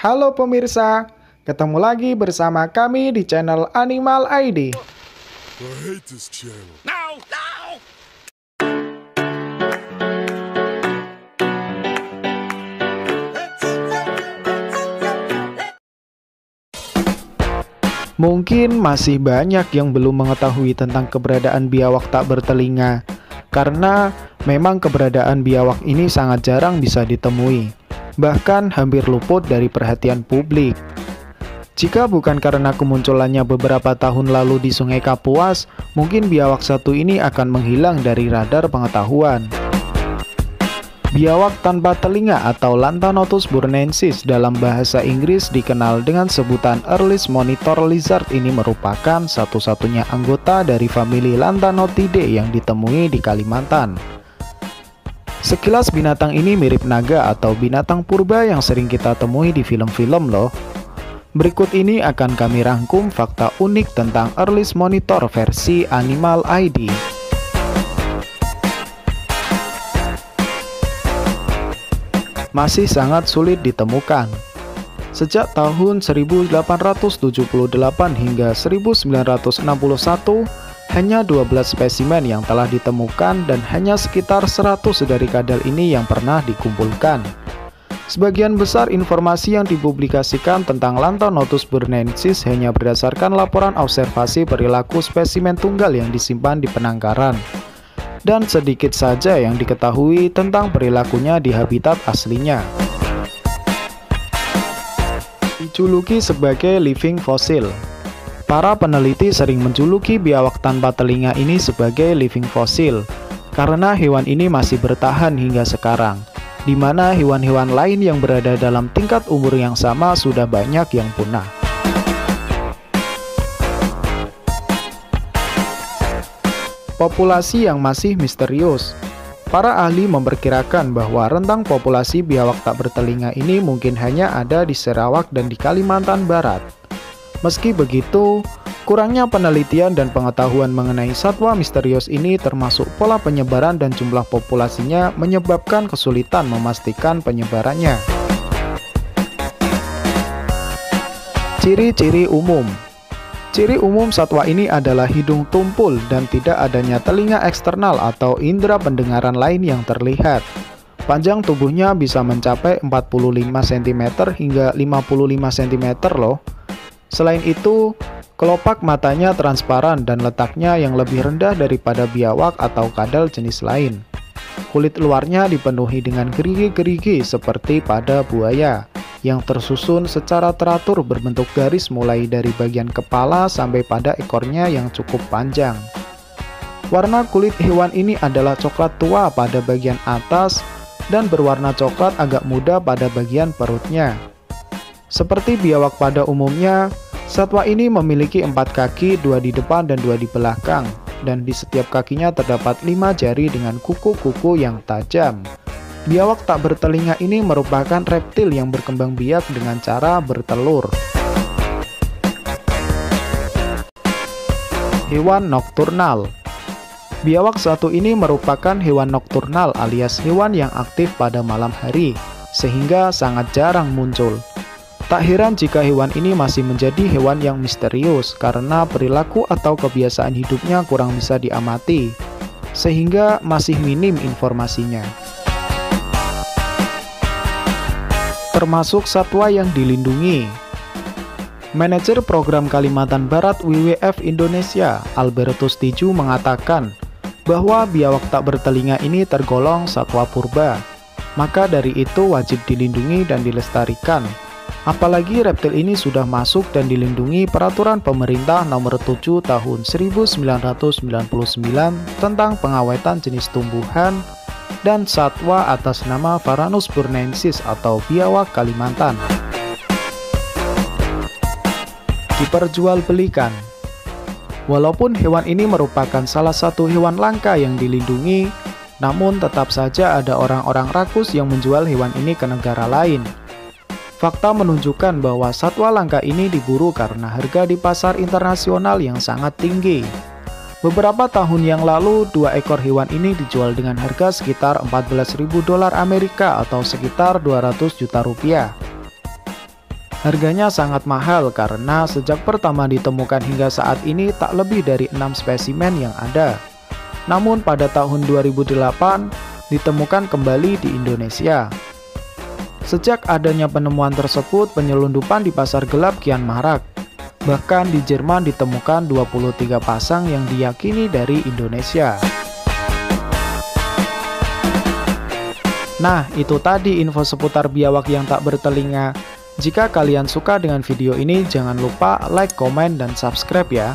Halo pemirsa, ketemu lagi bersama kami di channel Animal ID. I hate this channel. No! No! Mungkin masih banyak yang belum mengetahui tentang keberadaan biawak tak bertelinga, karena memang keberadaan biawak ini sangat jarang bisa ditemui, bahkan hampir luput dari perhatian publik. Jika bukan karena kemunculannya beberapa tahun lalu di Sungai Kapuas, mungkin biawak satu ini akan menghilang dari radar pengetahuan. Biawak tanpa telinga atau Lantanotus burnensis dalam bahasa Inggris dikenal dengan sebutan Earliest Monitor Lizard ini merupakan satu-satunya anggota dari famili Lantanotidae yang ditemui di Kalimantan. Sekilas binatang ini mirip naga atau binatang purba yang sering kita temui di film-film loh. Berikut ini akan kami rangkum fakta unik tentang Earliest Monitor versi Animal ID. Masih sangat sulit ditemukan. Sejak tahun 1878 hingga 1961, hanya 12 spesimen yang telah ditemukan dan hanya sekitar 100 dari kadal ini yang pernah dikumpulkan. Sebagian besar informasi yang dipublikasikan tentang Lantanotus burnensis hanya berdasarkan laporan observasi perilaku spesimen tunggal yang disimpan di penangkaran. Dan sedikit saja yang diketahui tentang perilakunya di habitat aslinya. Dijuluki sebagai living fossil. Para peneliti sering menjuluki biawak tanpa telinga ini sebagai living fossil karena hewan ini masih bertahan hingga sekarang, di mana hewan-hewan lain yang berada dalam tingkat umur yang sama sudah banyak yang punah. Populasi yang masih misterius. Para ahli memperkirakan bahwa rentang populasi biawak tak bertelinga ini mungkin hanya ada di Sarawak dan di Kalimantan Barat. Meski begitu, kurangnya penelitian dan pengetahuan mengenai satwa misterius ini termasuk pola penyebaran dan jumlah populasinya menyebabkan kesulitan memastikan penyebarannya. Ciri-ciri umum. Ciri umum satwa ini adalah hidung tumpul dan tidak adanya telinga eksternal atau indera pendengaran lain yang terlihat. Panjang tubuhnya bisa mencapai 45 cm hingga 55 cm loh. Selain itu, kelopak matanya transparan dan letaknya yang lebih rendah daripada biawak atau kadal jenis lain. Kulit luarnya dipenuhi dengan gerigi-gerigi seperti pada buaya, yang tersusun secara teratur berbentuk garis mulai dari bagian kepala sampai pada ekornya yang cukup panjang. Warna kulit hewan ini adalah coklat tua pada bagian atas dan berwarna coklat agak muda pada bagian perutnya. Seperti biawak pada umumnya, satwa ini memiliki 4 kaki, 2 di depan dan 2 di belakang, dan di setiap kakinya terdapat 5 jari dengan kuku-kuku yang tajam. Biawak tak bertelinga ini merupakan reptil yang berkembang biak dengan cara bertelur. Hewan nokturnal. Biawak satu ini merupakan hewan nokturnal alias hewan yang aktif pada malam hari, sehingga sangat jarang muncul. Tak heran jika hewan ini masih menjadi hewan yang misterius karena perilaku atau kebiasaan hidupnya kurang bisa diamati, sehingga masih minim informasinya. Termasuk satwa yang dilindungi. Manajer program Kalimantan Barat WWF Indonesia, Albertus Tiju mengatakan bahwa biawak tak bertelinga ini tergolong satwa purba. Maka dari itu wajib dilindungi dan dilestarikan. Apalagi reptil ini sudah masuk dan dilindungi Peraturan Pemerintah Nomor 7 Tahun 1999 tentang pengawetan jenis tumbuhan dan satwa atas nama Varanus burnensis atau biawak Kalimantan. Diperjualbelikan. Walaupun hewan ini merupakan salah satu hewan langka yang dilindungi, namun tetap saja ada orang-orang rakus yang menjual hewan ini ke negara lain. Fakta menunjukkan bahwa satwa langka ini diburu karena harga di pasar internasional yang sangat tinggi. Beberapa tahun yang lalu, 2 ekor hewan ini dijual dengan harga sekitar $14.000 Amerika atau sekitar 200 juta rupiah. Harganya sangat mahal karena sejak pertama ditemukan hingga saat ini tak lebih dari 6 spesimen yang ada. Namun pada tahun 2008 ditemukan kembali di Indonesia. Sejak adanya penemuan tersebut, penyelundupan di pasar gelap kian marak. Bahkan di Jerman ditemukan 23 pasang yang diyakini dari Indonesia. Nah, itu tadi info seputar biawak yang tak bertelinga. Jika kalian suka dengan video ini, jangan lupa like, komen, dan subscribe ya.